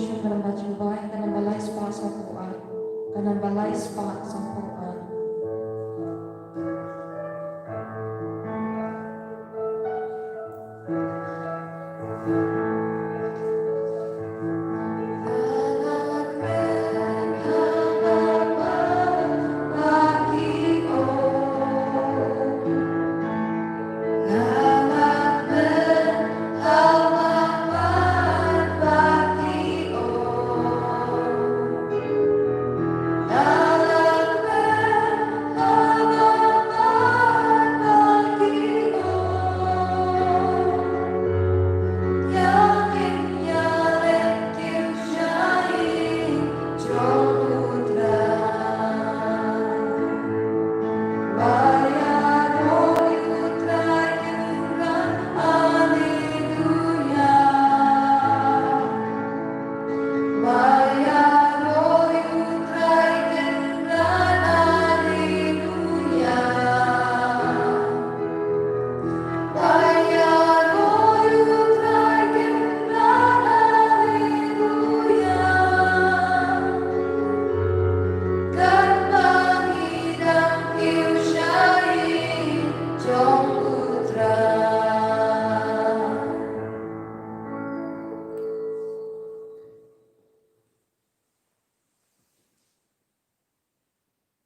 worship ng majimbay ka ng balay spa sa puan. Ka ng balay spa sa puan.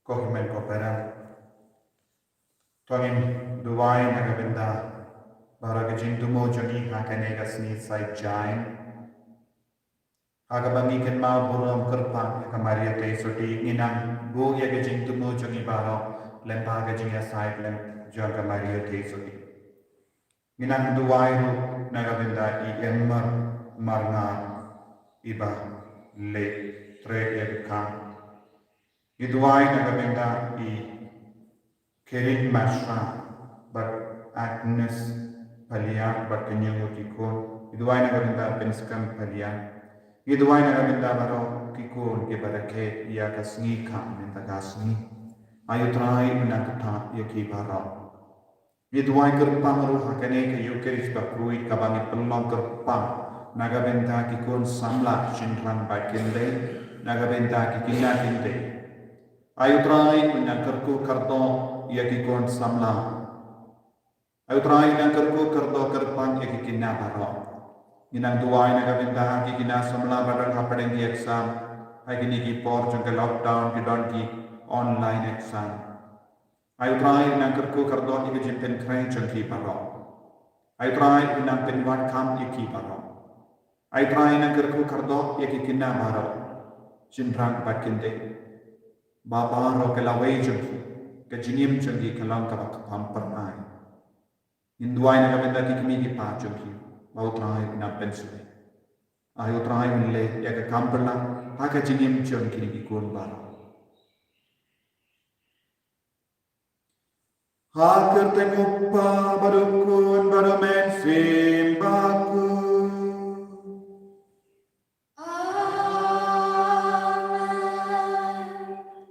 Kohimen kopera Tongin duwai nagabinda Baragajin dumo joni hakane gasni sai jain Hagabangi ken ma buram kerpang kamaria te soti inang bu yagajin dumo joni baro lempa gajin ya sai lem jaga maria te soti Inang duwai ru nagabinda I emmar marnga iba le tre yagkang Iduai nagabinda I Kerin Mashra but Agnes Palia but Kenyongo Kikon Iduai nagabinda Penskam Palia Iduai nagabinda Baro Kikon Gibarake Yakasni Kam Nitagasni Ayutrai Nakata Yaki Baro Iduai Kerpang Ruha Kaneka Yukeris Bakrui Kabami Pelong Kerpang Nagabinda Kikon Samla Shindran Bakinde Nagabinda Kikina Kinde Ayutrai menangkarku karto yakikon samla. Ayutrai menangkarku karto kerpang yakikina baro. Inang duai nagabinda kikina samla badang hapadeng di exam. Hai kini ki por jangka lockdown ki don ki online exam. Ayutrai menangkarku karto yakijimpen krai jangki baro. Ayutrai menang penwan kam yaki baro. Ayutrai menangkarku karto yakikina baro. Jinrang bakinde. Bapa ro kelawai jengki, kejinim jengki kelang kabak pampar ai. Induai na kabenda kikmi ki pa jengki, bau trai na pensule. Ayo trai unle ya ke kamperla, haka jinim jengki ki kun baro. Hakir tengupa barukun barumen simbaku.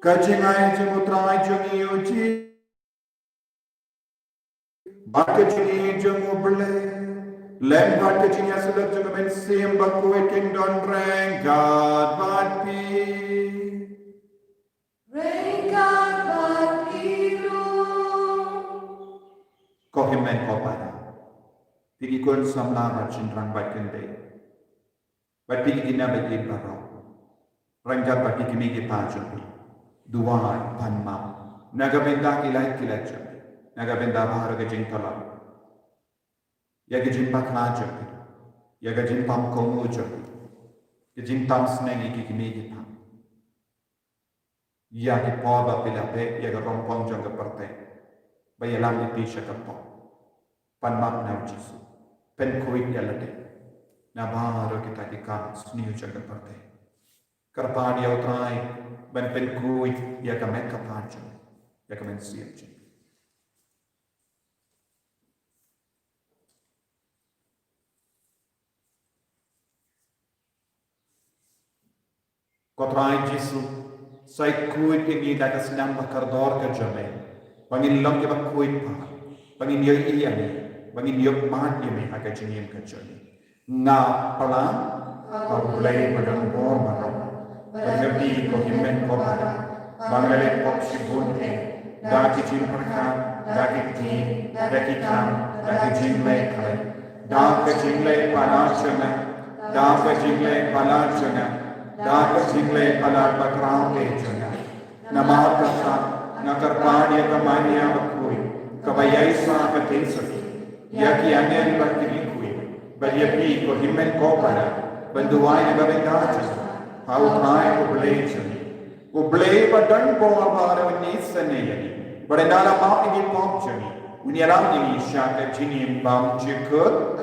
Kachingai jemutrai jungi uji Bakajini jungu ble Lem bakajini asulak jungu men sim baku eking don reng God batpi Reng God batpi ru Kohimen kopara Tigi kun samla rachin rang bakende Batpi gina bagi baro Renggat bagi kimi ki pajumpi Duai panma Nagabenda kilai kilai Nagabenda bahara gajin tala Yagajin bakla japi Yagajin pam komu japi Yagajin tam snegi ki kimi ki pam Yagi poba pilape Yaga rompong jangga parte Bayalam iti syakapo Panmap na jisu Pen kuit yalade Nabahara kita dikam Sniu jangga parte Karpaan yaw trai Ben pen kuit Yaga met kapajan Yaga men siap jing Kotrai jisu Sai kuit ini daga senang bakar dor ke jame Bangin long ke bak kuit pa Bangin yoy iya ni Bangin yoy maat yame Aga jingim ke jame nga pala paulay padang bormaro berlebi ko himen ko para bangalit ko sibunte daki cimperka daki tin daki kam daki jimle kale daki jimle panachana daki jimle panachana daki jimle panar bakrao echana namah kasa nakarpanya kamanya bakui kabayai sa katensaki yaki anen bakiri Beryapi ko himen ko para banduay na gabindatan hautay ko blejani ko blej badan ko abara unisa neyani badandala mapi popjani unyaram ni shaka jinim bam jikut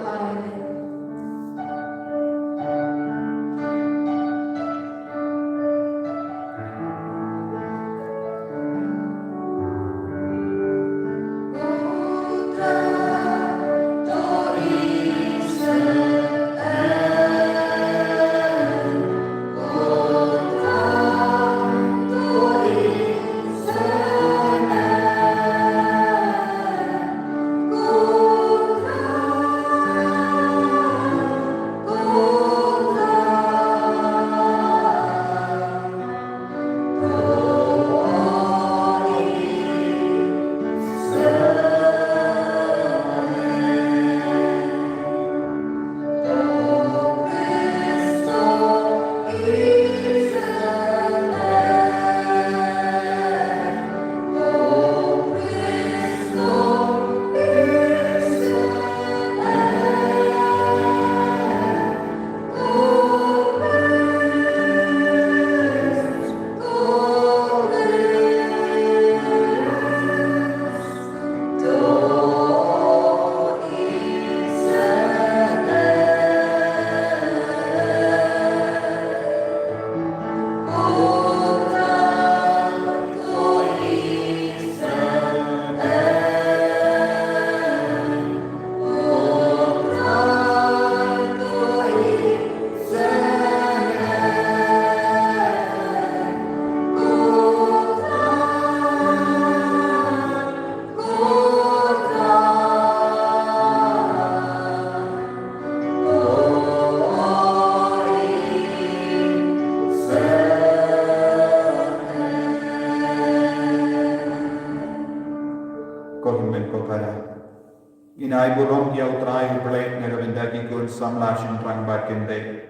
Inay burong yaw trayo blake nagabindaki kun samlashin rang bakinde.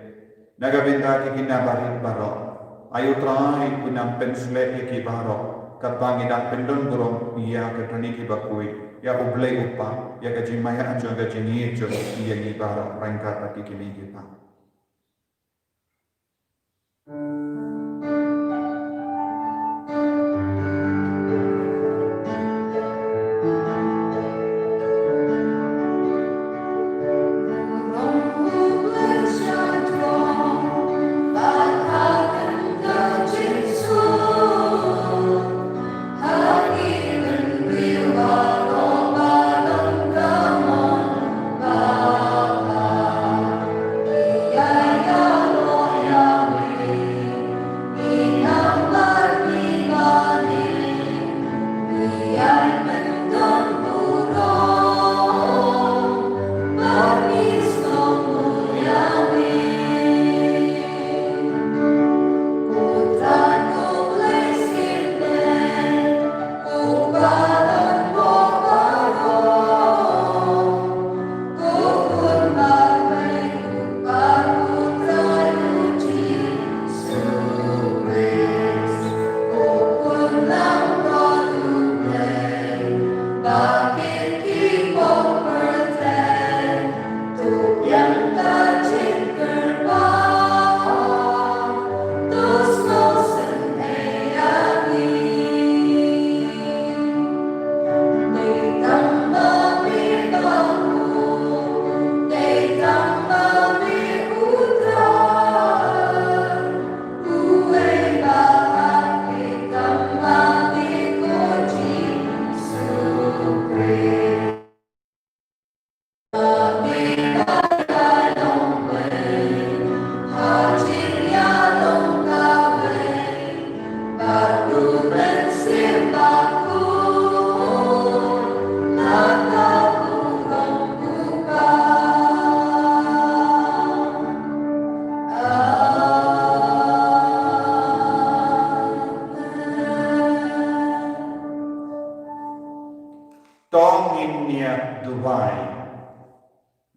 Nagabindaki kinabarit baro. Ayo tray kunang pensle iki baro. Kapang inang pendon burong iya katani ki bakui. Ya ublay upa. Ya kajimaya anjong kajingi jo iya ni baro rangka pati kiligi pa.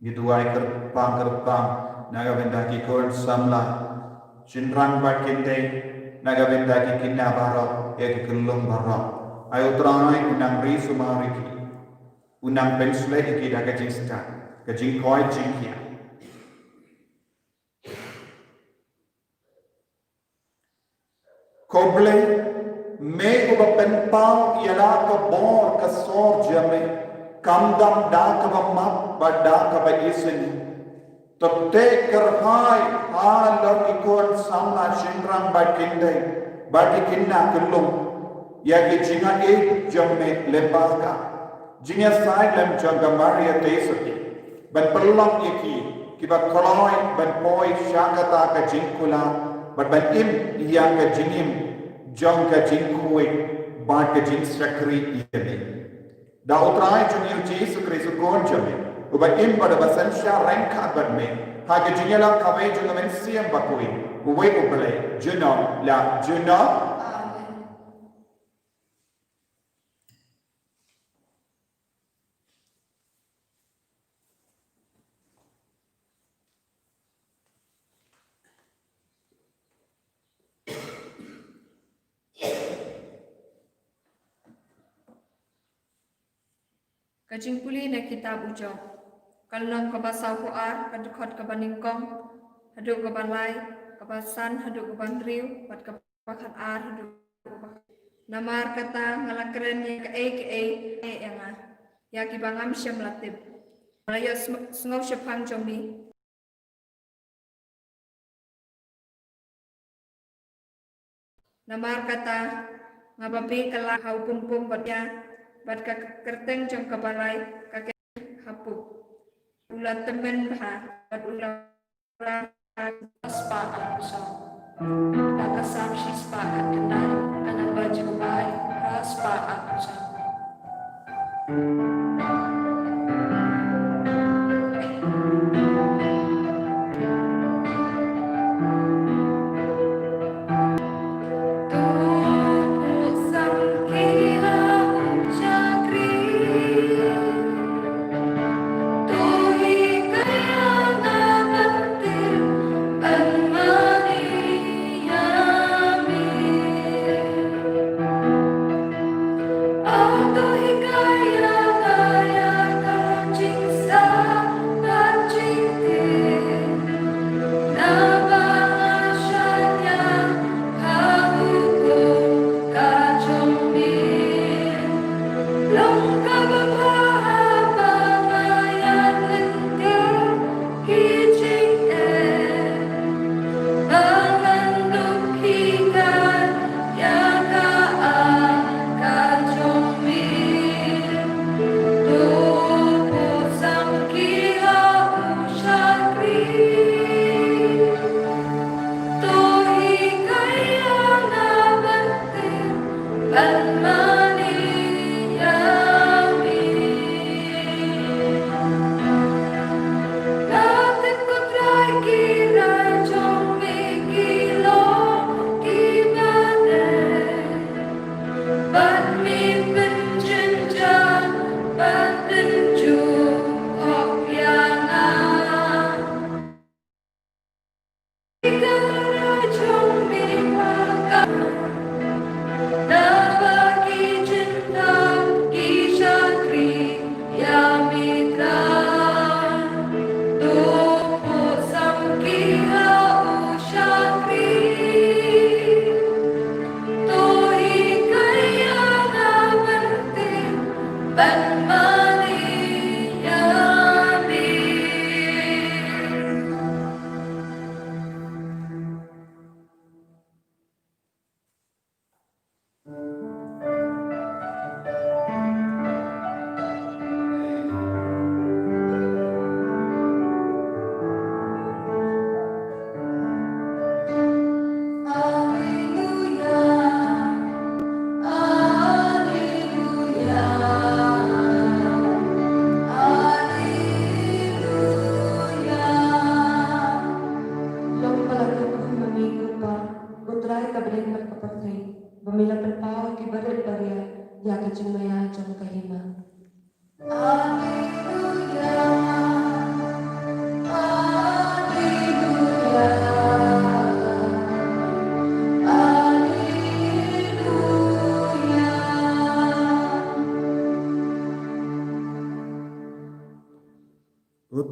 Gituai kerpang naga benda ki kon samla Shinrang bat kinte naga benda ki kinna baro ek kullum baro ayo tranai unang ri sumari ki unang pensle ki daga jingsta ka jingkoi jingkia Koble me uba penpang iala ka bor ka sor jame kamdam da ka ba mat ba da ka ba isini Tete kerhai halor ikon samla shinrang bakindai baki kinna kullum ya ki jinga jamme lebaga jinga sai lem jaga maria tesati ban perlam iki kiba koloi ban poi shakata ka jinkula ban im yang ka jingim jong ka jinkui ba ka jing sakri yene da utrai junio jesu kristo kon jamme uba im pada basan sha rengka badme haga jingela kawe jungamen siam bakui uwe ubale juno la juno Kajing puli na kitab ujo. Kalnam kabasau kuar, kadukot kabaningkong, haduk kabalai, kabasan, haduk kabandriu, bat kabakan ar, haduk kabakan. Namar kata ngalakren ya ke yang ya kibangam syam latib. Malaya sengau syapang jomi. Namar kata ngababi kala hau pung batya. Bat ka kerteng jong kabalai kake hapu ulat temen bah bat ulat Sepakat bersama. Nakasam si sepakat kenal anak baju baik. Sepakat bersama.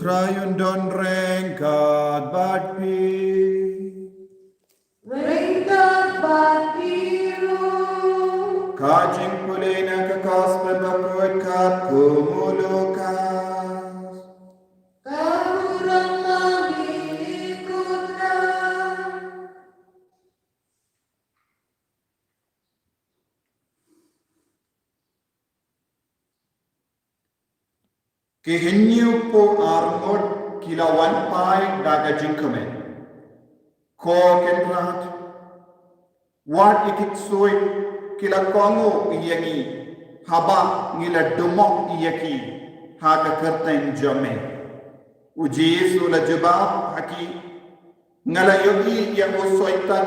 Utrayun don rengkat bat pi. Ringkat batiru. Kajing pulih na kekas berpakut kat kumulukas. Kahurang mengikutkan. Kehenyu po armod kilawan pai daga jingkamen. Ko kenrat. Wat ikit soy kila kongo iyangi. Haba ngila dumok iyaki. Haga kerten jame. Uji sula jubab haki. Ngala yogi yang usoitan.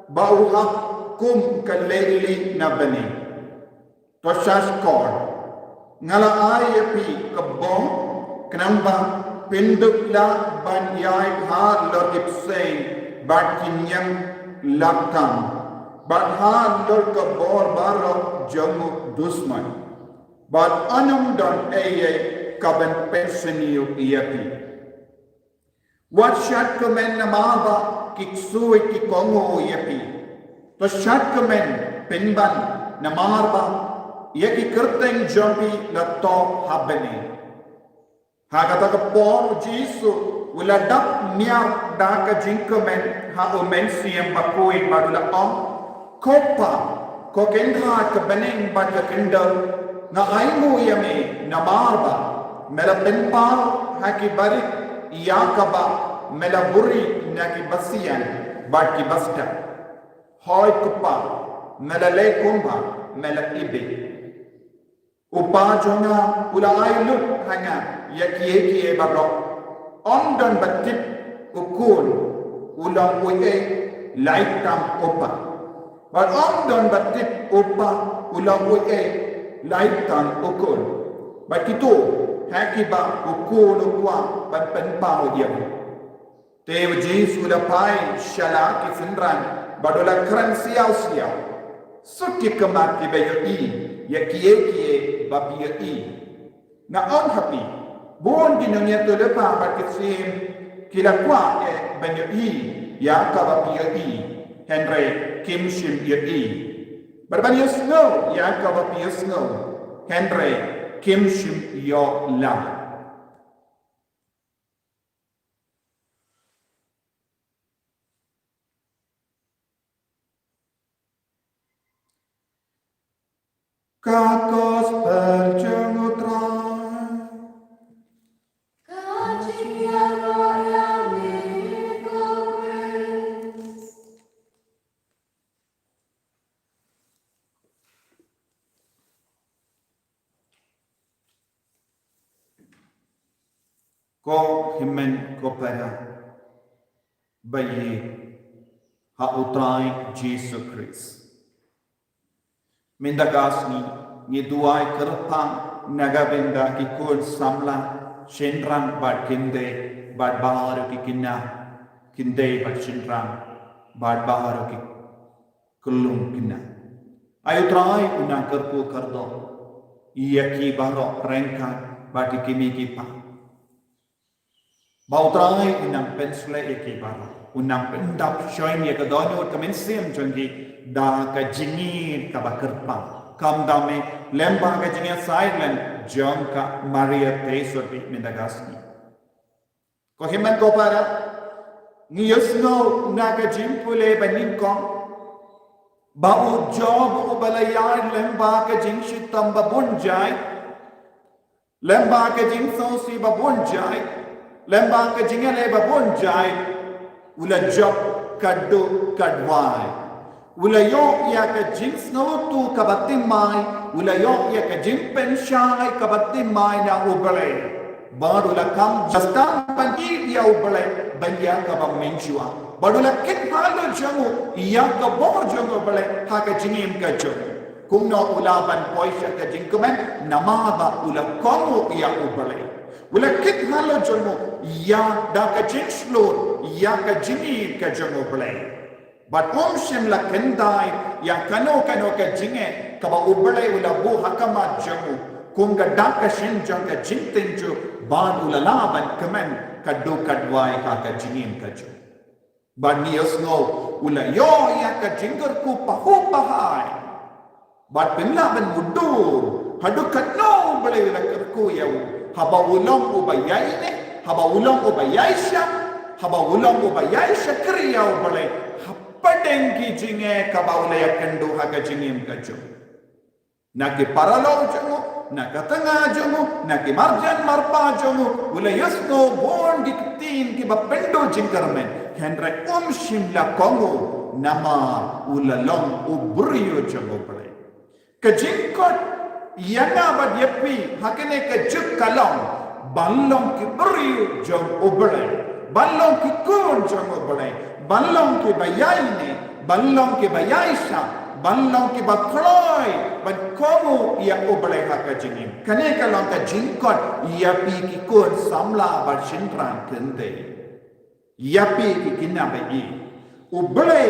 Bau hak kum kaleli nabani. Tosas kor. Ngala ay api kebong kenamba pindukla ban yai ha logip say bat kinyang laktam bat ha lor kebor baro jamu dusman bat anum don eye kaban penseniu iapi wat shat kemen namaba kiksui ki kongo iapi to shat kemen penban namarba Yaki kerteng jambi la to habene. Hagata ka Paul Jisu wala dak niar daka jinkamen ha omensiam bakoi badula om kopa ko kendha ka beneng badla kendal na aimu yame na marba mela penpa haki bari yakaba mela buri naki basian baki basta hoy kupa mela le kumba mela ibe Upa jonga ula ailut hanga yakie barok om don batip ukun ulang uye laitam upa but om don batip upa ulang uye laitam ukun but itu hakiba ukun ukwa ban penpau dia te Yesus ula pai shala ki finran badola kran siau suki kemaki bayo i yakie babi i na on happy bon dinanya to lepa bakisim kila kwa banyo i ya ka babi i Henry Kim Shim i barbanius no ya ka babi no Henry Kim Shim yo la Kakos perjengutran Kajian royal mikopres. Ko himen ko para bayi ha utrai Jesus Christ Mindagasni ni duai kerpang nagabenda ki kul samla shenran bad kinde bad bahar ki kinna kinde bad shenran bad bahar ki kullum kinna ayu trai una kerpu kardo iya ki baro rengka bad kimi ki pa bau trai una pensle ki baro una pendap shoin ya kadonyo kamensim jongi da ka jingir ka bakerpa kam dame lemba ka jingir silent jonka Maria Tesorbi Mindagasni ko himan ko para ni yusno naga jimpule baninkom bau job o balayar lemba ka jingshi tamba bunjai lemba ka jingso si babunjai lemba ka jingale babunjai ula job kaddu kadwai Ulayo ya ka jins no tu kabatimai ulayo ya ka jimpen shai kabatimai na ubale badula kam jastan pangi ya ubale banya ka ba menchua badula kit halo jangu ya ka bo jangu ubale ha ka jingim ka jo kumno ulaban poisha ka jingkumen namaba ula komo ya ubale ula kit halo jangu ya da ka jinslor ya ka jingi ka jangu ubale But shim la kendai yang kano ka jinge kaba ubale ula bu hakama jamu kung gadaka shinjong ka jintinju ban ulalaban kamen kadu kadwai haka jingin kaju ban nios ngo ula yo ya ka jingger ku pahu pahai ban penlaban mudur hadu kadno bale la kerku ya haba ulong ubayai ne haba ulong ubayai syam haba ulong ubayai syakriya bale hapadeng ki jinge ka baule ya kendu haka jingin kaju naki paralo jangu naki tengah jangu naki marjan marpa jangu ula yasno bon diktin ki bapendo jingkarmen henry shimla kongo nama ula long ubriyo jangu pare kajingkot yana bad yapi hakene kajuk kalong balong ki briyo jang ubre balong ki kun jang ubre balong ki bayai balong ki bayaisha balong ki bakloi ban komu ia ubre haka jingim kane kalong ka jingkot ia pi ki kun samla bar shintran kende ia pi ki kinabai ubre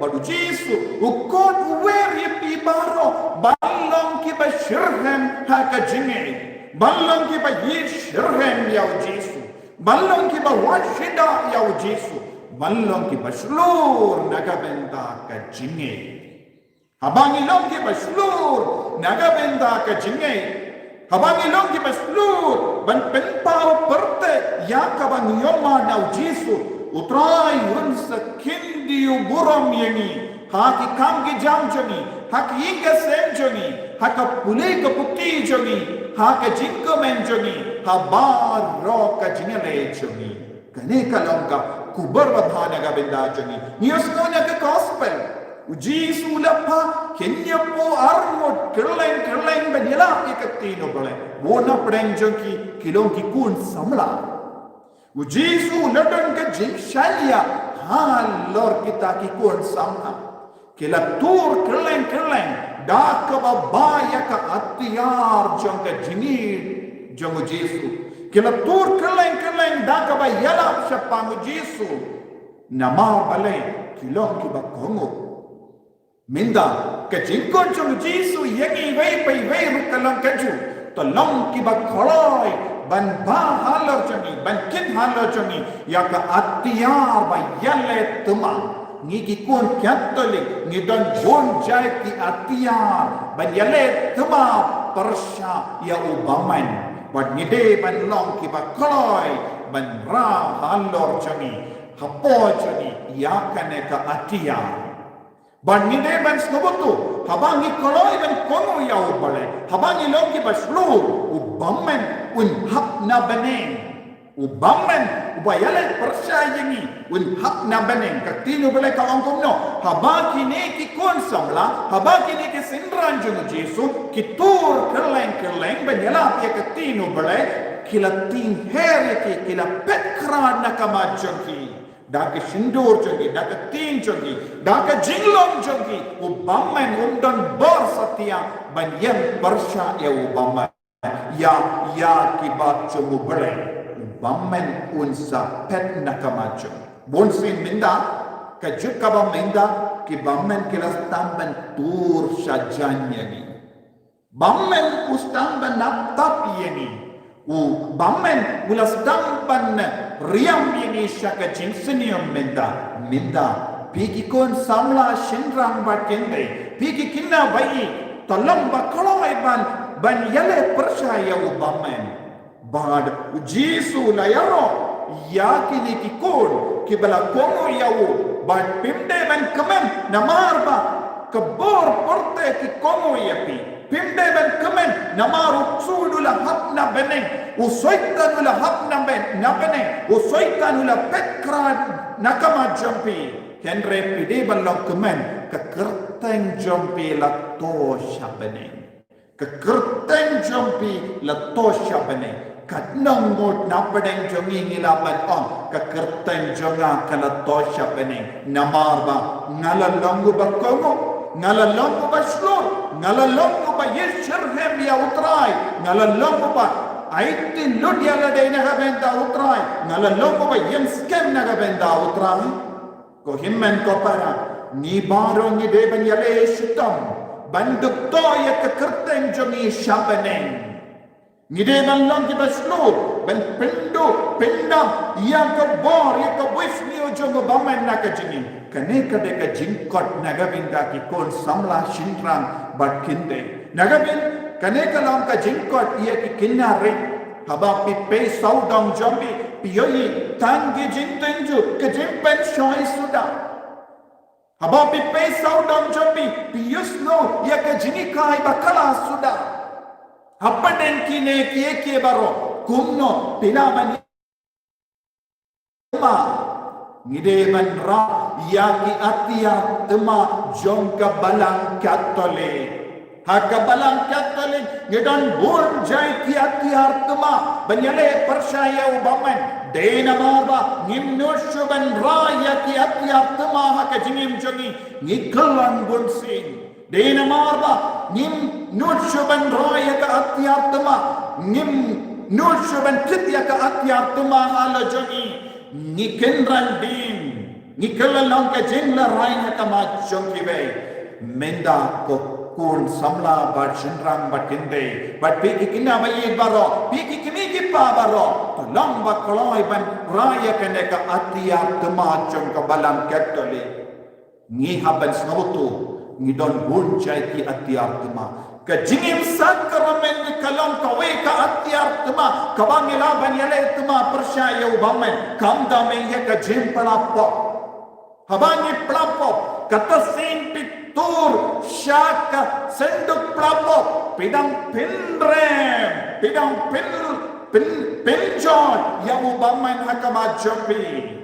badu jisu ukon uwer ia pi baro balong ki bashirhem haka jingim balong ki bayishirhem yau jisu balong ki bawashida yau jisu balong ki baslur nagabenda ka jingim habangi long ki baslur nagabenda ka jingai habangi long ki baslur ban penpau perte ya ka bang yoma nau jisu utrai unsa kindi uburam yangi haki kam ki jam jangi haki inga sem jangi haka pule ka puki jangi haka jinko men jangi habar ro ka jingale jangi kane ka long ka kubar bhana gabenda jangi nios ngonya ka gospel Jisu lapa kenya po armod kerleng benila ikatino bale wona preng jongki kilong ki kun samla Jisu ladang ke jingshalia hal lor kita ki kun samla kila tur kerleng da ka babaya ka atiyar jong ka jini jong Jisu kila tur kerleng da ka ba yala sapang Jisu nama bale kilong ki ba kongo minda kajingkon chung Jisu yangi vei rukalang kaju tolong ki bakholoi ban ba halar changi ban kin halar changi ya ka atiyar ba yalle tuma ngi ki kon catholic ngi don bon jai ki atiyar ban yalle tuma persha ya ubaman ban ngi de ban long ki bakholoi ban ra halar changi hapo changi ya kane ka atiyar ban ni de ban snobotu habangi koloi ban kono ya ubale habangi longi baslu ubammen un hapna benen ubammen ubayale persayangi un hapna benen katino bale ka ongkomno habaki ne ki kon samla habaki ne ki sindran junu Jesu ki tur kerleng ban yala ya katino bale kila tin here ki kila petkra nakamajonki daka shindur jongi daka tin jongi daka jinglong jongi ubamman undan bar satya banyam barsha ya ubamman ya kibat jongu bere ubamman unsa pet nakamacho bonsin minda kajukaba minda kibamman kilastamban tur sajanya ni bamman ustamban naptap yani bamman ulastamban riam ini syaka jinsenium minda pigi kon samla shinrang bakende pigi kinna bai tolong bakoloi ban yale percaya ubamen bad Jisu layaro yakini kikon kibala kono yawo bad pimde ban kamen namarba kebor porte ki kono yapi pimde ban kamen namaru sudula hapna beneng usoitanula hapna beneng usoitanula pekra nakama jampi henre pide balong kamen kekerteng jampi la tosha beneng kekerteng jampi la tosha beneng katnong ngot napadeng jongi ngilapan on kekerteng jonga kala tosha beneng namarba ngalalongu bakongo ngalalongu baslur ngalalongu ba yeshirhem ya utrai ngalalongu ba aitin lud ya lade nagabenda utrai ngalalongu ba yemskem nagabenda utrai ko himmen ko para ni baro ni deban yale shitam banduk to ya kekerteng jongi shabeneng Ngide ban long ki baslo ban pendo pendam yang ke bor yang ke wis ni ujung ke baman nak jingin kane kade ka jingkot nagabinda ki kon samla shinrang bat kinde nagabin kane ka long ka jingkot ia ki kinare haba pi pe saudong jombi piyoi tangi jintenju ke jimpen shoi suda haba pi pe saudong jombi piyusno ia ke jinikai bakala suda Hapaden kine kie baro kumno pinaman ma ngide man ra yaki atia tema jongka balang katole haka balang katole ngedon bur jai ki atia tema banyale percaya ubaman dena marba ngimnushuban ra yaki atia tema haka jingim jongi ngikalan bunsin Dena marba nim nutshuban raya ka atyar tama nim nutshuban kitya ka atyar tama hala jongi nikenran din nikalalang ka jingla raya ka ma jongi be menda ko kun samla bat shinrang bat kinde bat piki kina bayi baro piki kimi kipa baro tolong ba koloi ban raya ka ne ka atyar tama jong ka balam katole ngi haban snautu ngidon buncai ki atiar tema ka jingim sakramen ni kalam kawe ka atiar tema kabangila banyale tema percaya ubamen kamda me ya ka jim palapo habangi palapo kata sin pitur syaka senduk palapo pidang pinrem pidang pinjon ya ubamen hakama jopi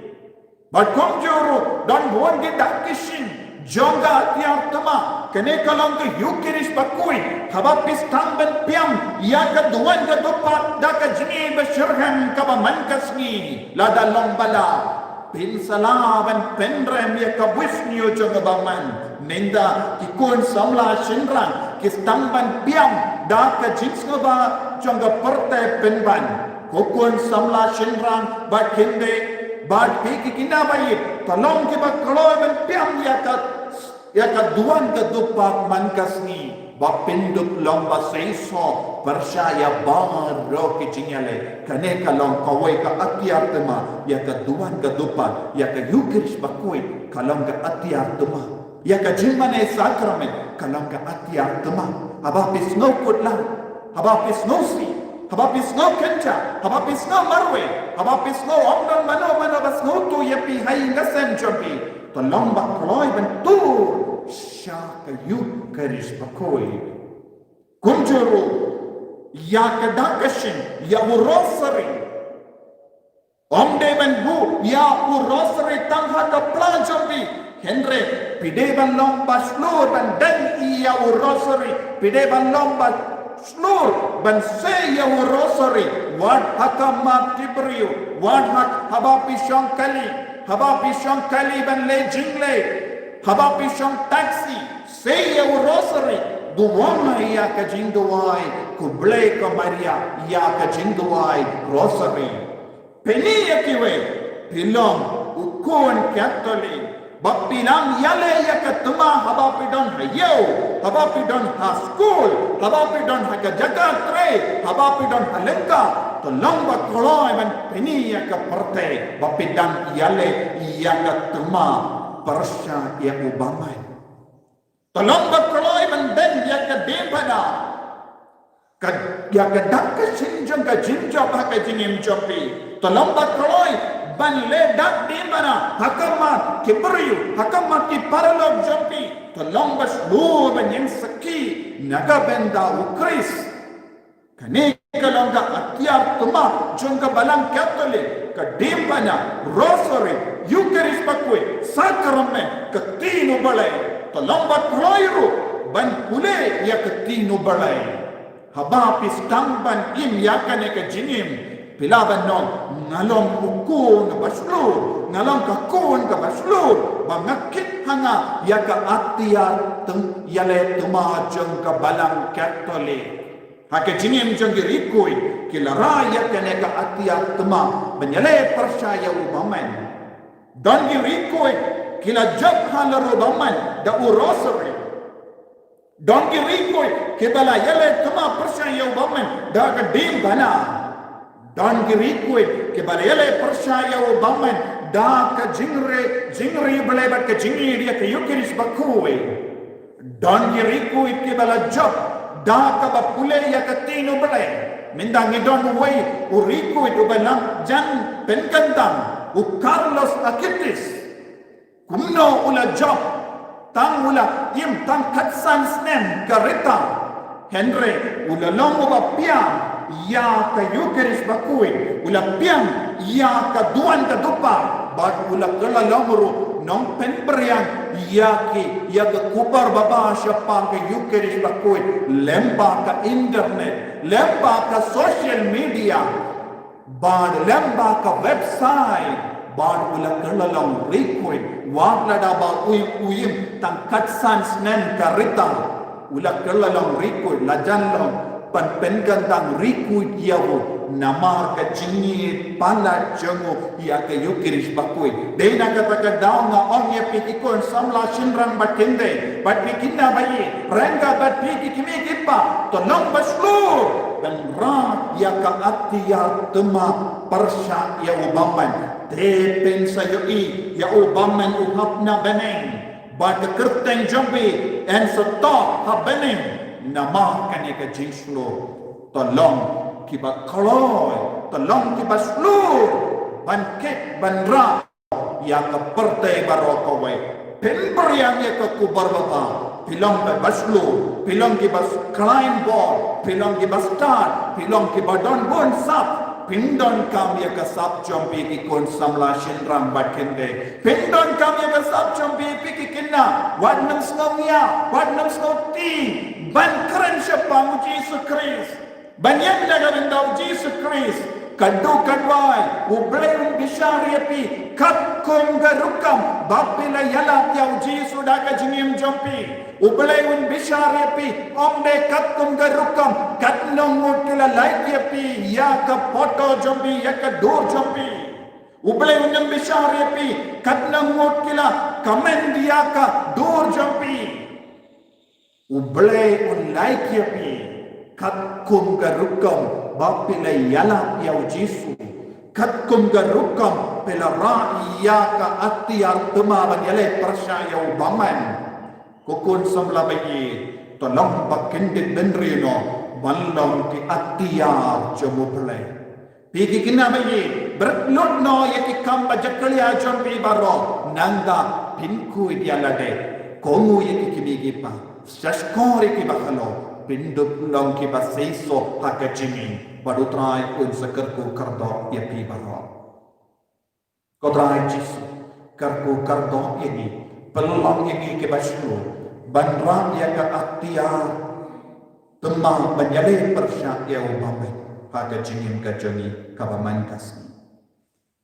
bakom juru dan buan kita kishin Jongga tiar tema kene kalong ke yukiris bakui haba pistang ben piam ya ka duan ka dopat da ka jini besyurhan ka bamankasni lada lombala pin salaban penrem ya ka wisnio jonga baman nenda kikun samla shinrang kistang ban piam da ka jinsga ba jonga perte penban kokun samla shinrang ba kinde ba piki kina bayi tolong ke ba kloy ben piam ya ka duan ka dupak mankasni ba pinduk lomba seiso percaya baro ki jinyale kane ka long kawai ka atyar tema ya ka duan ka dupak ya ka yukiris bakui kalong ka atyar tema ya ka jimane sakramen kalong ka atyar tema aba pisno kutlang aba pisno si aba pisno kenca aba pisno marwe aba pisno omdon mano basno tu yapi hai ngasen jopi tolong ba kloy bentur syaka yukaris bakoi kunjuru ya kadakashin ya urosari omde ben bu ya urosari tangha ka plajobi henre pide ban lomba slur ban dan ya urosari pide ban lomba slur ban se ya urosari wat hakama tibriu wat hak habapi shankali ban le jingle haba pisang taxi say a rosary duwama ya ka jinduai kuble ka maria ya ka jinduai rosary peni yakiwe pilong ukon catholic bapilang yale ya ka tuma haba pidon hayo haba pidon ha school haba pidon ha ka jagatre haba pidon halengka tolong ba koloi man peni ya ka perte bapidang yale ya ka tuma Persya yang ubaman tolong berkeloi menden dia ke dempana dia ke dak ke sinjong ke jinjop ke jingim jopi tolong berkeloi ban le dak dempana hakama kibriu hakama ki paralog jopi tolong baslu ban yang seki naga benda ukris kane kalong ka atyar tuma jong ka balang katolik ke dempana rosary Yukaris bakwe sakramen ketinu balai tolombat roiru ban pule ya ketinu balai haba pistang ban im yakane ke jinim pilaban non ngalong ukun baslur ngalong kakun ka baslur bangakit hanga ya ka atia tung yale tumajong ka balang katolik hake jinim jong girikui kilara ya kane ka atia tuma menyale percaya ubaman dan dirikoi kila jabhan rodaman da urosari Don girikoi kebala yale tuma percaya ubaman dah kedim bana. Don girikoi kebala yale percaya ubaman dah ke jingri belebat ke jingi dia ke yukiris bakui. Don girikoi kebala job dah ke bapule ya ke tinu bele. Mindangi don way urikoi ubalam jan penkantang u Carlos Akitis. Kumno ula job tang ula im tang katsan snem kareta Henry ula longo ba piang ya ka yukeris bakui ula piang ya ka duan ka dupa bad ula kala longru nong penberian ya ka kupar baba siapa ka yukeris bakui lemba ka internet lemba ka social media bad lemba ka website bad ula kerlalong requit wag lada ba uyim tang katsan snen karita ula kerlalong requit lajan long pan gandang requit yawo namar ka jingi pala jango ya ka yukiris bakui de na ka daw nga onye pikikon samla shinrang batinde bat pikinna bayi ranga bat pikikimi kipa to nong baslu dan ra ya ka atiyar tema persya ya ubaman Depen sayo ya ubaman uhap na beneng ba kerteng jambi and stop ha beneng nama kani ka jingslo tolong kiba kaloy tolong kiba slu banket bandra ya ka perte barokawe penber yang ya ka kubar baba pilong ba baslu pilong kiba climb board pilong kiba start pilong kiba don bon sap Pindon kami ka sap jompi ki kon samla shinram batkende. Pindon kami ka sap jompi ki kinna. Wadnam snownya, wadnam snow ti. Ban keren siapa mu Jesus Christ. Ban yang daga bindau Jesus Christ. Kadu kadwai, ublay bishari api. Kat kong garukam, bapila yala tiaw Jesus daga jingim jompi. Ublay bishari api. Omde kat kong garukam. Kat nong kila like api. Ya ka foto jompi, ya ka dur jompi. Ublay bishari api. Kat nong kila comment dia ka dur jompi. Ublay like api. Kat kong garukam. Bapila yala yaw Jisu kat kum garukam pela ra iya ka ati artema banyale persaya ubaman kukun samla bayi tolong bakindit benrino balong ki atiya jomo play pigi kina bayi berlut no yaki kamba jakaliya jompi baro nanga pinku idialade kongu yaki kimigi pa saskori ki bakalo pindup long ki baseiso hakajimi badutrai un sakarku kardo ya pi baro kodrai Jisu karku kardo ini pelong ini ke baslu bandra ya ka atia temah menjadi persya ya ubamen hakajimi kajami kabaman kasih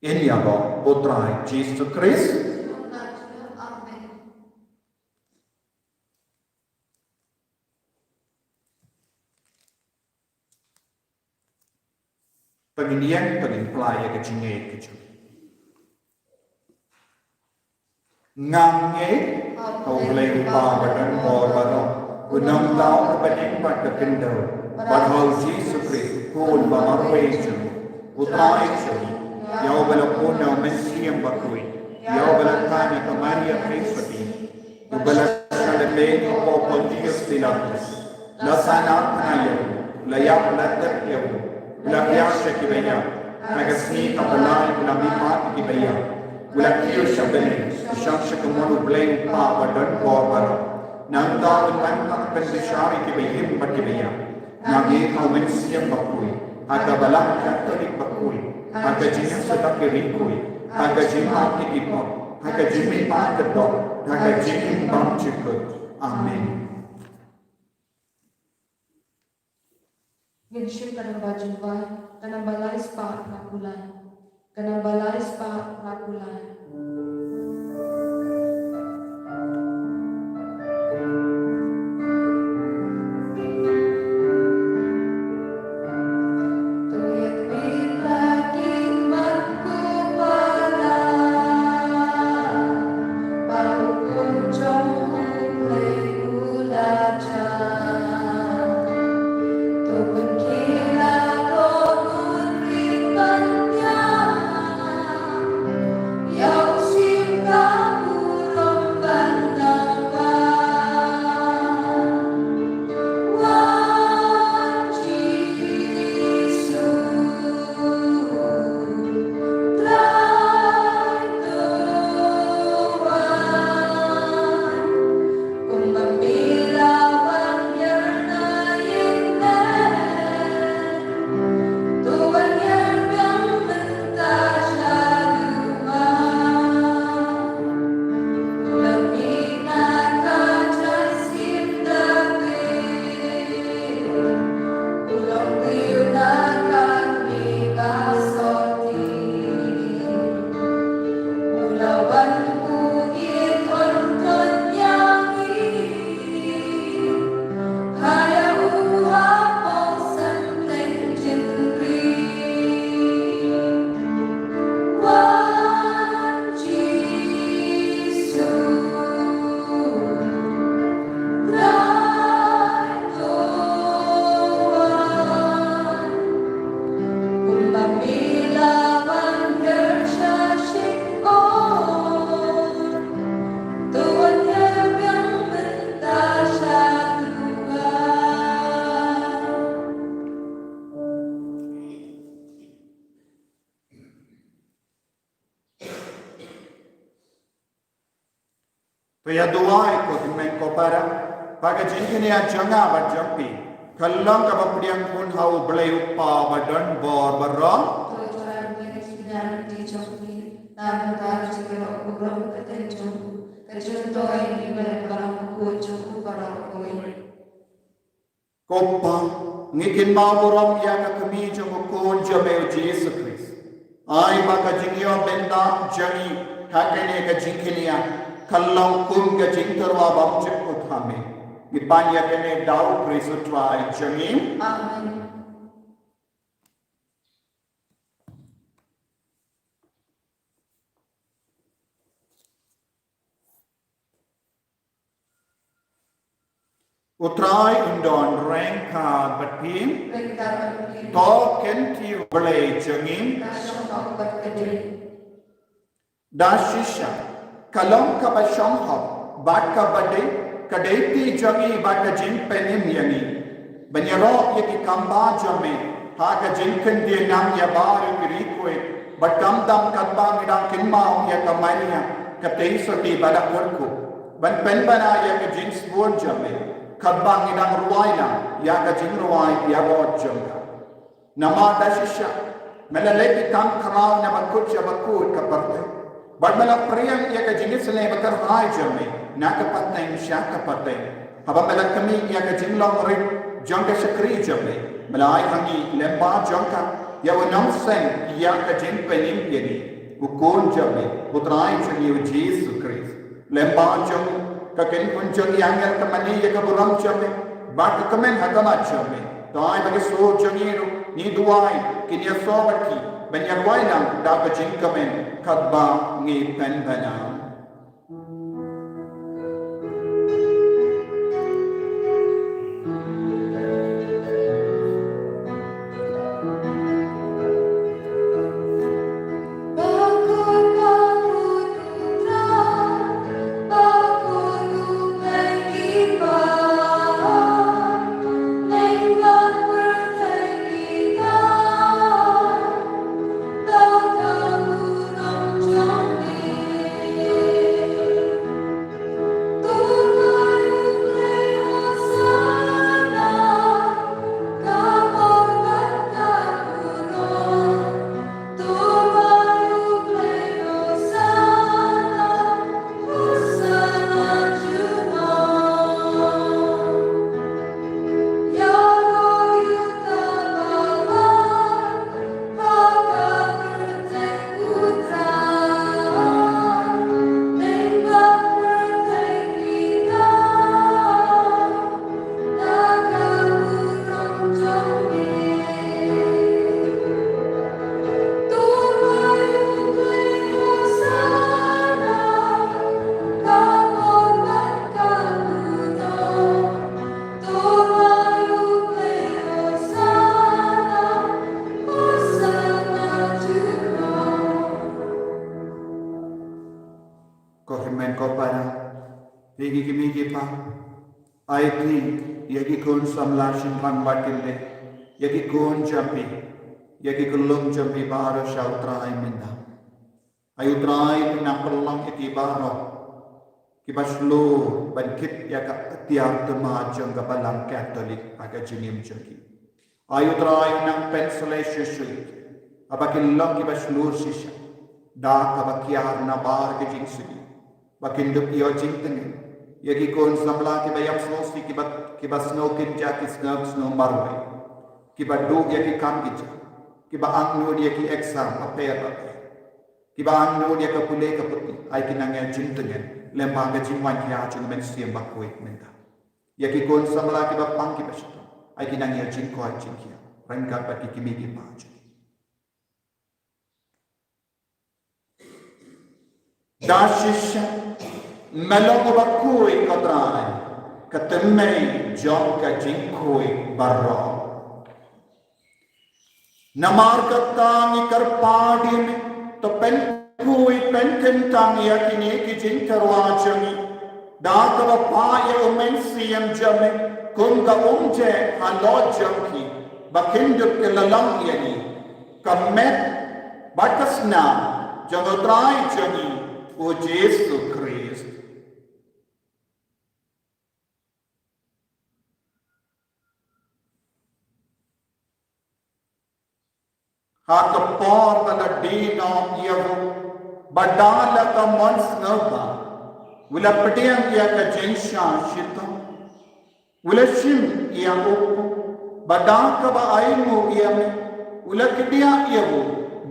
ini abo putrai Jisu Kristus. Paginian pelaya kecingay kecil. Ngange kau boleh lupa badan orang unang tahu kepaning pada kendau padahal Yesus Kristus pun bamarweju utrai curi yau balapun na mensiam bakui yau balakani kamaria Kristi ubalat salapeni popol Dios tilapas lasana panayo layak latak yau ulang biasa kibaya, magasni kapalay ulang bipat kibaya, ulang kiyo siya beli, siyang siya kumulo blame pa wadan korban, nang taon man pagpendisyari kibayim pa kibaya, nangitaw man siyang bakuy, agabalak katolik bakuy, agajinang sa takirikoy, agajinang tikipot, agajinang pagkatok, agajinang pangchikot. Amen. Ginship kanang bajubay, kanang balay spa rakulay. Kanang balay spa rakulay. Cha Paya duai ko men ko para paga jingkini a janga ba jampi kallang ka bapriang pun hau blai uppa ba don bor barra Tôi cho em nghe khi đang đi trong khi làm ta chỉ có một lòng cái tên chúng tôi đi về lòng của chúng và lòng của koppa ngikin maburam ya ka kami jong ko jame Jesus Christ ai ba ka jingyo benda jangi hakene ka jingkinia kallang kum ka jingtarwa bam chip uthame ipanya kene dau Kristo try jangi Amen. utrai undon rengka batpin Bên ta vẫn đi to kentiu blai jangi ta sống học vật cái gì dashisha kalong ka ba shong ho bat ka bade kadeti jangi ba ka jin penim yani banyaro yaki kamba jame ha ka jin ken de nam ya bar kri koi but kam dam kadba midang kinma ya ka mania ka tei soti bada korku ban pen bana ya ka jin spon jame kadba midang ruwaina ya ka jin ruwai ya go janga nama dashisha melaleki kam kharau na bakut ya bakut ka parte bad mala priyam ya ka jingit sele bakar hai jame na ka patna insha ka patte haba mala kami ya ka jinglong ri jangka sakri jame mala ai hangi lemba jangka ya wanam sen ya ka jin penim yeni ku kon jame utrai jani Jesus Christ lemba jang ka ken kun jang yang ka mani ya ka buram jame bak kamen hakama jame dai bagi so jangi ni duai kinya sobati banyak wainam dapat jingkamen kadba ngi pen bana I think yagi kon samlashin rang batille yagi kon jampi yagi kulum jampi baro shautra ay minda ayutrai pinapallang iti baro kibaslo bankit yaga tiar temajang kapalang Catholic aga jinim jaki ayutrai nang pensle shishui abakillang kibaslo shisha da kabakiar na bar ke jingsigi bakindup iyo jingtengin yagi kon samla ki bayam snosti ki bas no kinja ki snap snow marwai ki ba do yagi kam gija ki ba ang no yagi exam paper ki ba ang no yagi pule ka puti ai ki nangya jintengen lemba ga jingwan ya chung men siam ba ko menta yagi kon samla ki ba pang ki bashi ai ki nangya jingko ai jingkia rangka pa ki kimi ki pa dashisha melong bakui kadrai katemei jong ka jingkoi barro namar katang ikar padi me to pen kui pen kentang yakini ki jingkarwa jangi da ka pa ya umen siam jame kun ka umje halo jangi bakindup ke lalang yani kamet batasna jangotrai jangi o Jesus Christ Aka por bala dino iavu badala ka mons ngaba ula pediang ia ka jensha shito ula shim ia upu badaka ba aimu ia me ula kidia iavu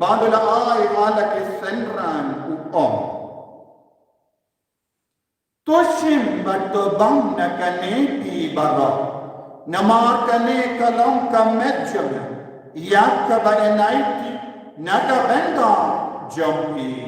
badala ai ala ke senran uom toshim bato bang na kanepi bara namar kane kalong ka medjama Iaka ba enaiti naga benda jompi.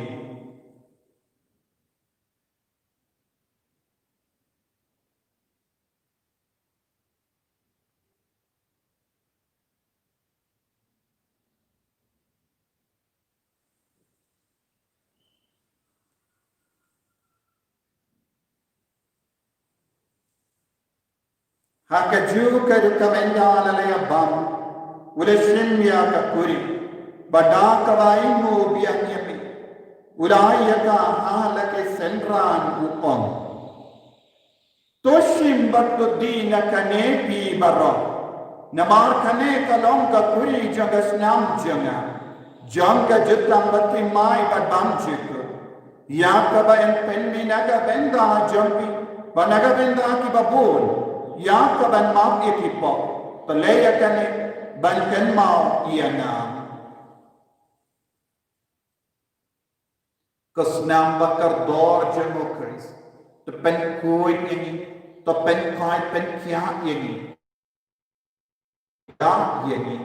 Haka juga dukamenda lalaya bam. Ulashim ya kakuri. Badaka ba inu biyanyami. Ulayaka halake senran upon. Toshim batu dina kanepi baro. Namar kane kalong kakuri jaga snam janga. Janga jutang bati mai badam jiku. Yaka ba en penmi naga benda jampi. Banaga benda ki babun. Yaka ban map ikipo. Pelaya kane ban ken mau iana. Kesnam bakar dor jemokris. Tepen kuit ini. Tepen kait pen kia ini. Ya ini.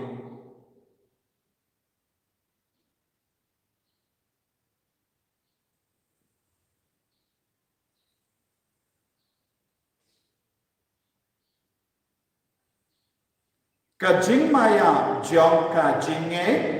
Kajing maya jong kajinge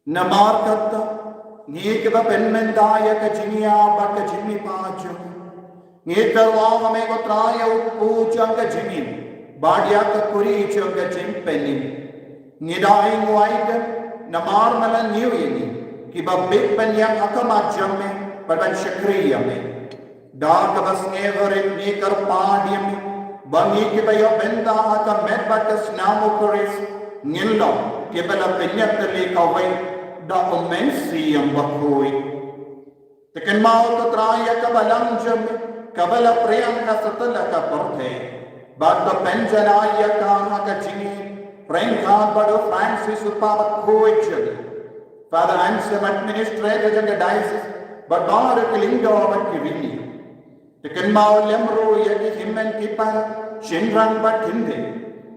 namar katta ngek ba penmendaya ka jinia ba ka jini paaju ngek wa me ko traya uppu changa jini badia ka kuri changa jimpeni ngidai nguaida namar mala niu yeni ki ba big ben yang akama jamme ban shakriya me da ka bas ngevare ni kar paadiyam bangi ki ba yo benda aka met ba ka snamu kuris ngillo ki bala penyatli ka wai da omensi yang bakui. Tekan mau to traya kabalang jam kabala priyam ka satala ka porthe. Bad penjanaya ka ka jini prengka bado Francis upavat kuichal. Father Ansem administrator in the diocese but bar kilindo but kivini. Tekan mau lemro yaki himmen kipa shinrang but hinde.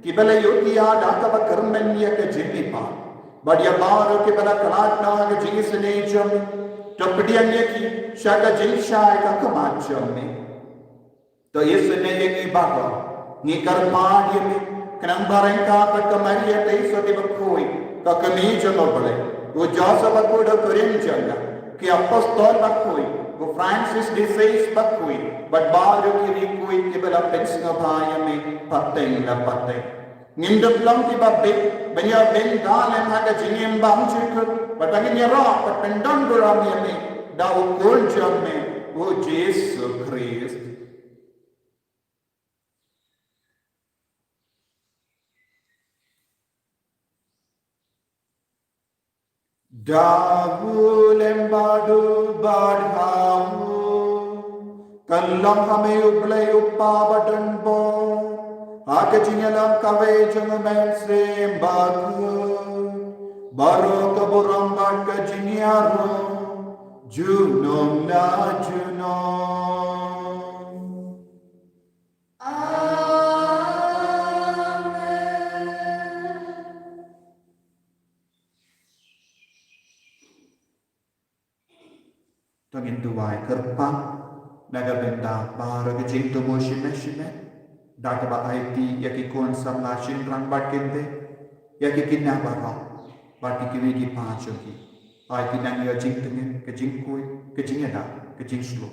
Kibala yotiya daka ba karmen yaka jini pa. Badia baro ke bala kalatna ke jingis ne jam topdiyan yaki shaga jinsha ka kamacham me to isne yaki baga ni karmad yemi kanam barenka ka kamariya te soti bakoi ka kami jano bale wo jasa bakoda korin janga ki apostol bakoi wo Francis de Sales bakoi but baro ki rikoi ke bala pensna bhaya me pateng la pateng Ngindap lang ti babbe banya ben dalam haga jinim bang cikut batagi nyara pat pendang doram yame da ukul jamme wo Yesu Christ Dawu lembadu badhawu kallam hame ublay uppa batan bo Akacinyalang kawejang mense bagu Baro kaburang baka jinyaro Junong na junong Amen. tangin duwai kerpang naga benda bara ke jing tu mo shime shime data ba IT yaki kon samla shin rang bat kende yaki kinna bara bati kiwi ki pancho ki IT nang ya jing tengin ke jing kui ke jing ada ke jing slo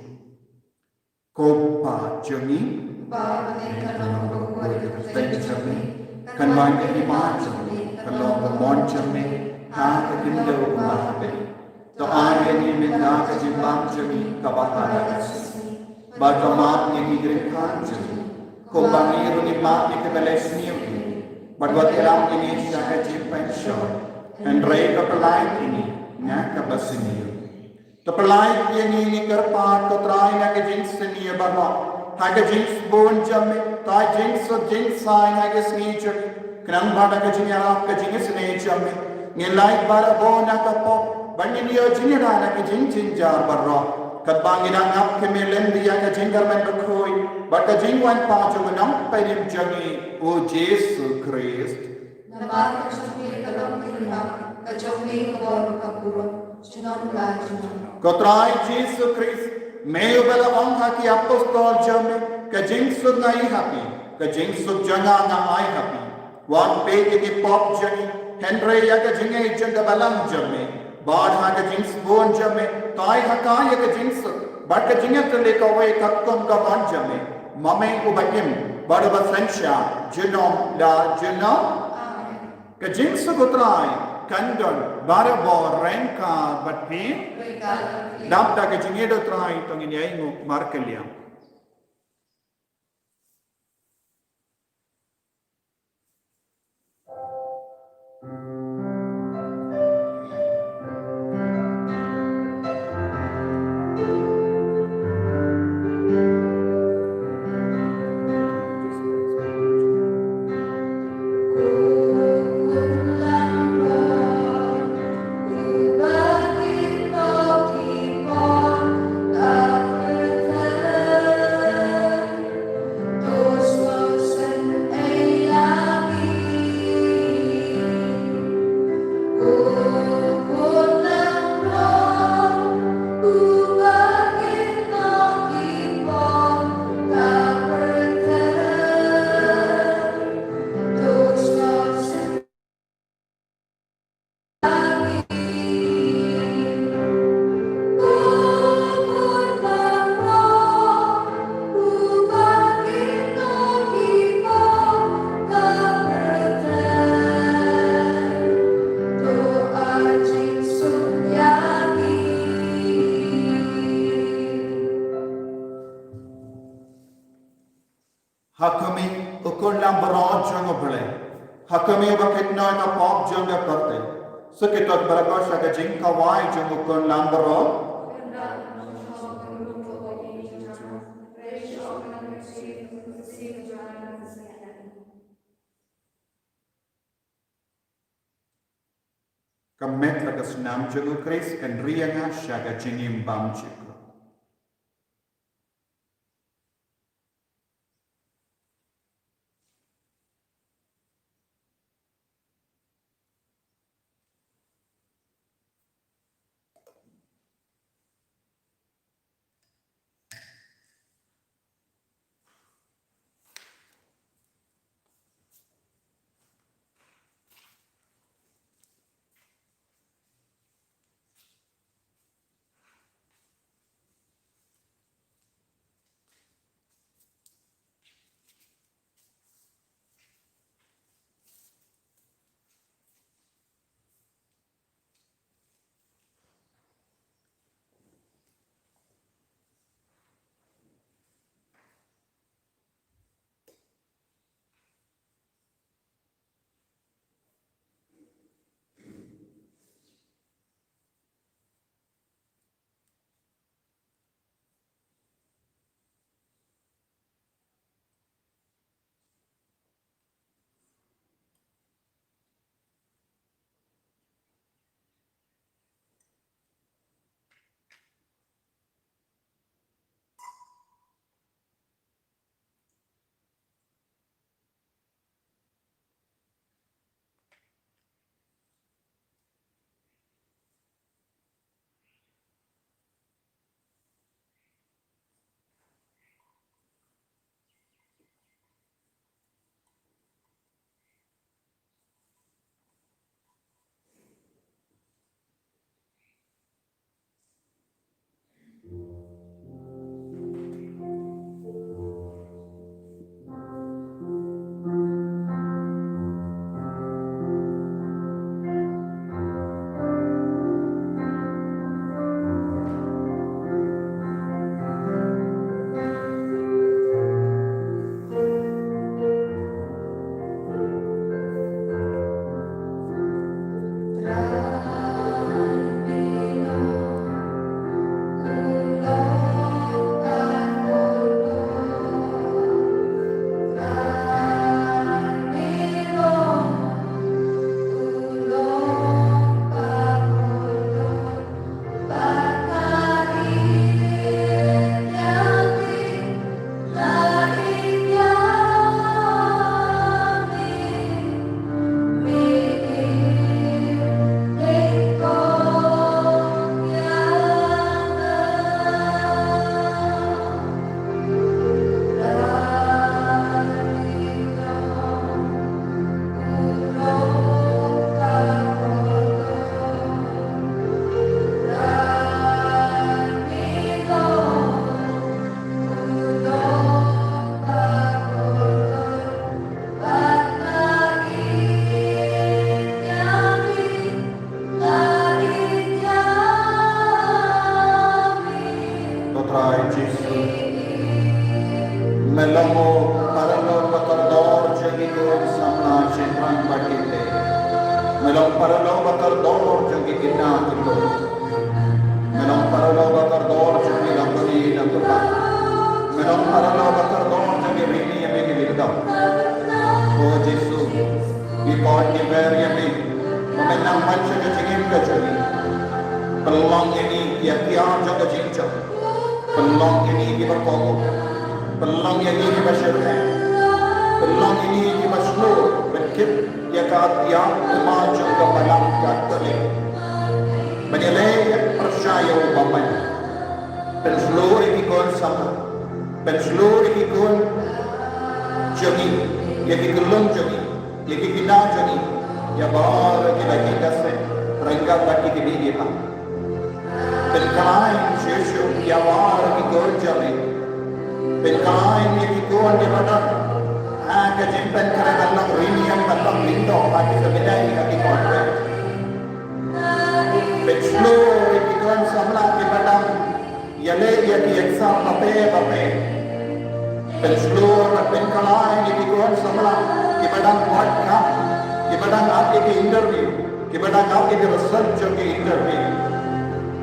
ko pa jongi ba ne kalong ko ko de thank you kan wan ki pancho kalong ko mon chame ha ke kinda ko ma be to ai ni min na ke jing bang jongi ka ba ha Baca maaf yang diberikan kau bangiru ni maaf ni kebelasnya Baca teram ini syaka pension dan reka pelai ini nak kebasnya Tepelai ini kerpat kau try nak jenis ni bawa Haga jenis bon jamme tai jenis sai haga sni jamme kenang bada ke jenis arab ke jenis sni jamme ngilai bara bon nak pop banyak dia jenis ada ke jenis jar barra Katbangina ngap kemilen dia ke jinggar men berkoi, baka jingwan pacu menang pedim jangi o Yesus Christ. Nama kecumi kalong kiriam, kecumi kebor kapuro, junam lajuna. Kotrai Yesus Christ, meu bela angka ki apostol jame, ke jingsud ngai happy, ke jingsud janga ngai happy. Wan pe ki pop jangi, Henry ya ke jingai janga balang jame. बाढ़ के जिंस बोन जमे ताई हकाय के जिंस बट के जिंगत लेको वे कक्कम का बन जमे ममे उबकिम बड़ बसंशा जिनोम ला जिनो के जिंस गुतराय कंदन बारे बो रैंका बट्टी दापटा के जिंगेडो त्राय तो गिन्याइंगो मार्कलिया Hakami ukun lam berot jango bele. Hakami bakit na na pop janga karte. Sekitar berapa syaga jing kawai jango ukun lam berot. Kamet lagas nam jango kris kan rianga syaga jingim bam jiko. Putra Yesus. Melamo paralo patardor jagi ko samna chendrang bakite. Melam paralo patardor jagi kinna kilo. Melam paralo patardor jagi lambari lantupa. Melam paralo patardor jagi rini yami gilda. Oh Yesus, we God never yami. Menang mancha jagim kajali. Pelong ini dia jaga jinja. Pelong ini kita kokoh. Pelong ini kita syurga. Pelong ini kita seluruh berkip dia katia kemaju ke balam katole. Menilai percaya upaman. Penseluruh ikon sama. Penseluruh ikon jami. Yang ikelong jami. Yang ikina jami. Ya bahagia kita se. Mereka bagi kita dia. Penkain Yesus yawar ikon jami. Penkain ikon di mana? Kejimpan kerana dalam rini yang dalam lindung bagi sebidai ikon. Penseluruh ikon samla di mana? Yale ia dieksa pape. Penseluruh penkain ikon samla di mana podcast, di mana आपके interview, di mana आपके research के interview.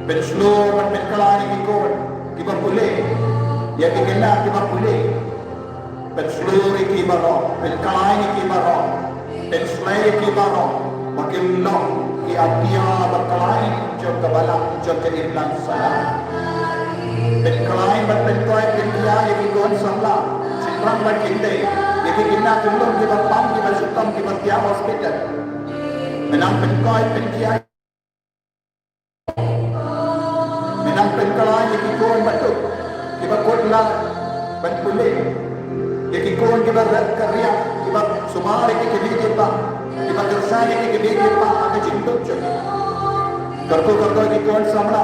Penseluruh penkain ikon kita boleh, ya kita boleh. Penseluruh kita baru, penkain kita baru, penselai kita baru, makin long dia berkelain jauh balam jauh ilan salah. Penkain berpenkai penkia yang ikon samla, cintang berkindai, yang kita tolong kita pam kita sutam kita tiap hospital. Menang penkai penkia. Menang penkain yang ikon betul, kita kodlah berpulih. Yang ikon kita kerja, kita sumari kita tersani kita ada jinduk jadi. Kerto ikon samla,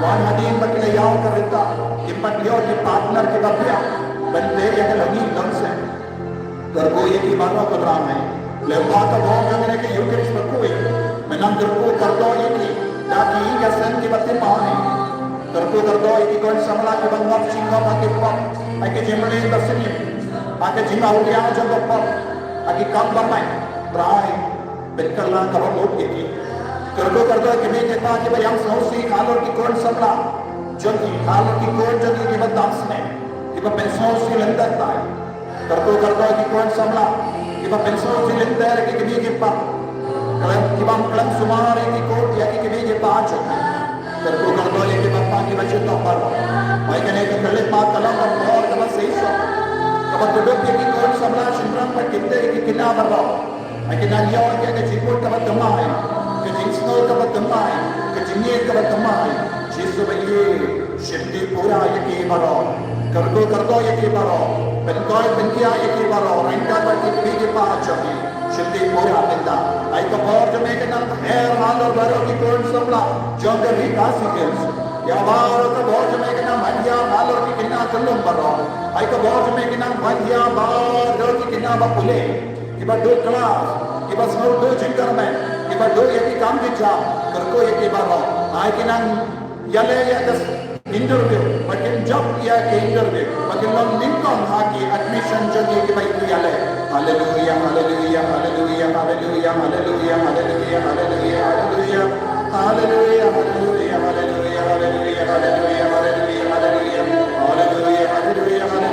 wan hadim bagi layau kereta, kita dia di partner kita dia, bende yang lagi langsung. Kerto yang kita baru ramai, lewat abang yang mereka yukeris berkuih, menang kerto yang daki hingga sen kita timai. Kerto yang ikon samla kita ngap singgah pakai pop, pakai jemali tersenyum. Pakai jingga uliang jangka pop, lagi kambang main, terakhir, berkelang kalau mau pergi. Kerja kini kita kita yang sausi kalau ikon samla, jadi kalau ikon jadi kita dance nih, kita pensausi lentar tay. Kerja ikon samla, kita pensausi lentar kini kita, kalau kita kelam sumari ikon ya kini kita aja. Kerja yang kita pagi macam tu baru, baiknya kita kelam kalam berdoa kita seiso. Kapag duduk yang ikon samla sindang berkita kita baru, akhirnya dia orang yang jiput kapag temai. Kejingsno kabat temai, kejingye kabat temai. Yesus bagi shifti pura yaki baro, kerdo yaki baro, penkia yaki baro, rengka bagi kini pahajabi, shifti pura minta. Aiko bor jame kenal hair halor baro ikon samla, jangka rikasi kels. Ya baro ka bor jame kenal madya halor ki kina kelum baro. Aiko bor jame kenal madya baro ki kina bapule. Kiba do kelas, kiba semua do jengkar men. Kiba do yaki kam kita, kerko yaki baro. Ay kinang yale yakas interview, makin job ya ke interview, makin long Lincoln haki admission jadi kiba itu yale. Hallelujah, hallelujah, hallelujah, hallelujah, hallelujah, hallelujah, hallelujah, hallelujah, hallelujah, hallelujah, hallelujah, hallelujah, hallelujah, hallelujah, hallelujah, hallelujah, hallelujah, hallelujah.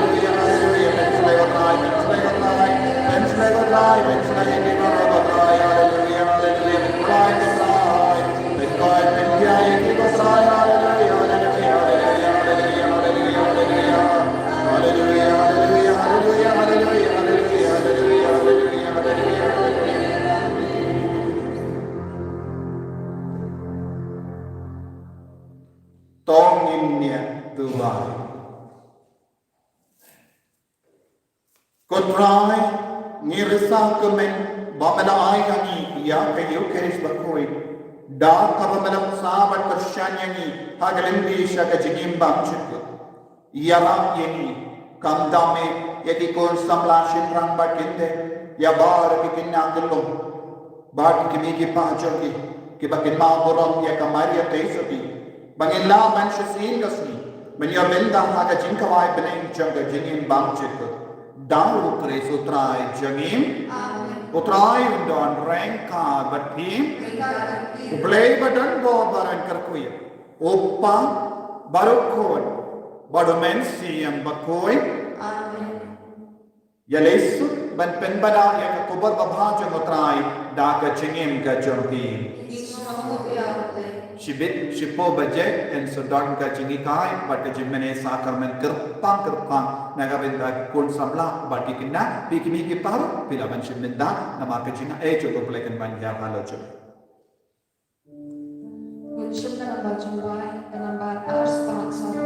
Tongin Tuhan. Kontrai ngirisa kemen bamela ay hangi ya kayo keris bakoi da kabamelam sabat persyanyangi hagalindi siya kajigim bangchit yara yengi kamdame yaki kon samla shinrang bakinde ya bar bikinna gelum bar kimi ki pajoki ki bakin ma borom ya kamaria teisoti bangilla manshasin gasni Menyamin dah haga jingkawai bening jangga jingin bang cikut. Daru kris utrai jangim. Utrai undon rengka batim. Ublay badan bo baran kerkuya. Opa barukon. Badumen siyang bakoy. Yalesu ban penbada ya kubat babhaja utrai daga jingim ga jangim. Shibit shipo baje en sodang ka jingi kai but jimene sakar men kerpang nagabinda kun samla bati kinna pikini ki paru pila ban shibinda nama ka jinga e jo plekan ban ya halo jo Kun shibna ba juwai dengan ba ars tamak